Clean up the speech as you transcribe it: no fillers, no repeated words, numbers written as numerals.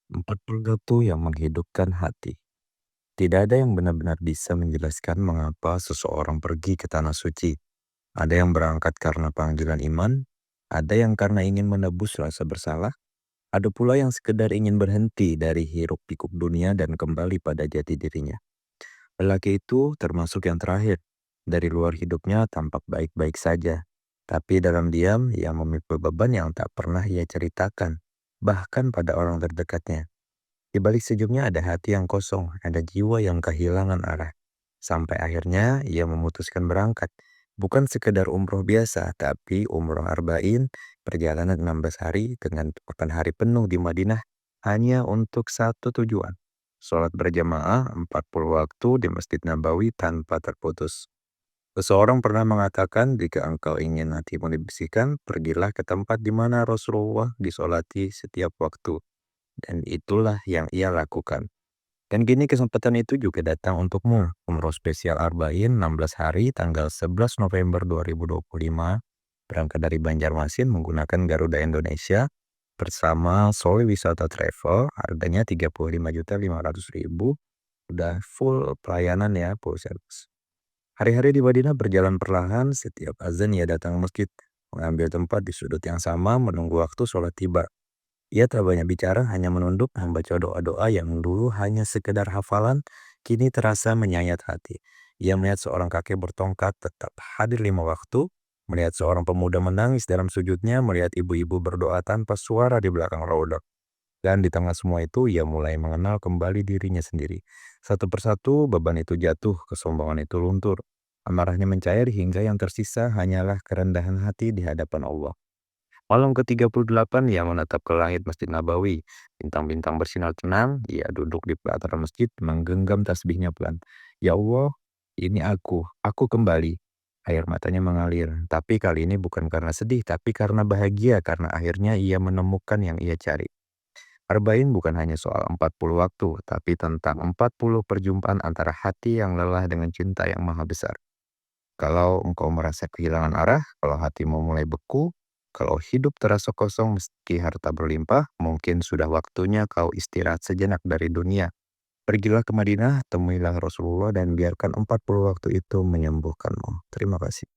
40 waktu yang menghidupkan hati. Tidak ada yang benar-benar bisa menjelaskan mengapa seseorang pergi ke tanah suci. Ada yang berangkat karena panggilan iman, ada yang karena ingin menebus rasa bersalah, ada pula yang sekedar ingin berhenti dari hiruk pikuk dunia dan kembali pada jati dirinya. Lelaki itu termasuk yang terakhir. Dari luar hidupnya tampak baik-baik saja. Tapi dalam diam ia memikul beban yang tak pernah ia ceritakan, bahkan pada orang terdekatnya. Di balik senyumnya ada hati yang kosong, ada jiwa yang kehilangan arah. Sampai akhirnya ia memutuskan berangkat. Bukan sekedar umroh biasa, tapi umroh arba'in, perjalanan 16 hari dengan 8 hari penuh di Madinah hanya untuk satu tujuan. Sholat berjamaah 40 waktu di Masjid Nabawi tanpa terputus. Seseorang pernah mengatakan, jika engkau ingin hatimu dibersihkan, pergilah ke tempat di mana Rasulullah disolati setiap waktu. Dan itulah yang ia lakukan. Dan kini kesempatan itu juga datang untukmu. Umroh spesial Arba'in 16 hari tanggal 11 November 2025. Berangkat dari Banjarmasin menggunakan Garuda Indonesia bersama Soli Wisata Travel. Harganya 35.500.000. Udah full pelayanan ya, full service. Hari-hari di Madinah berjalan perlahan. Setiap azan ia datang ke masjid, mengambil tempat di sudut yang sama, menunggu waktu sholat tiba. Ia tak banyak bicara, hanya menunduk, membaca doa-doa yang dulu hanya sekedar hafalan, kini terasa menyayat hati. Ia melihat seorang kakek bertongkat tetap hadir 5 waktu, melihat seorang pemuda menangis dalam sujudnya, melihat ibu-ibu berdoa tanpa suara di belakang raudhah. Dan di tengah semua itu, ia mulai mengenal kembali dirinya sendiri. Satu persatu, beban itu jatuh, kesombongan itu luntur. Amarahnya mencair hingga yang tersisa hanyalah kerendahan hati di hadapan Allah. Malam ke-38 ia menatap ke langit Masjid Nabawi. Bintang-bintang bersinar tenang, ia duduk di pelataran masjid menggenggam tasbihnya pelan. Ya Allah, ini aku kembali. Air matanya mengalir, tapi kali ini bukan karena sedih, tapi karena bahagia, karena akhirnya ia menemukan yang ia cari. Arba'in bukan hanya soal 40 waktu, tapi tentang 40 perjumpaan antara hati yang lelah dengan cinta yang maha besar. Kalau engkau merasa kehilangan arah, kalau hatimu mulai beku, kalau hidup terasa kosong meski harta berlimpah, mungkin sudah waktunya kau istirahat sejenak dari dunia. Pergilah ke Madinah, temuilah Rasulullah dan biarkan 40 waktu itu menyembuhkanmu. Terima kasih.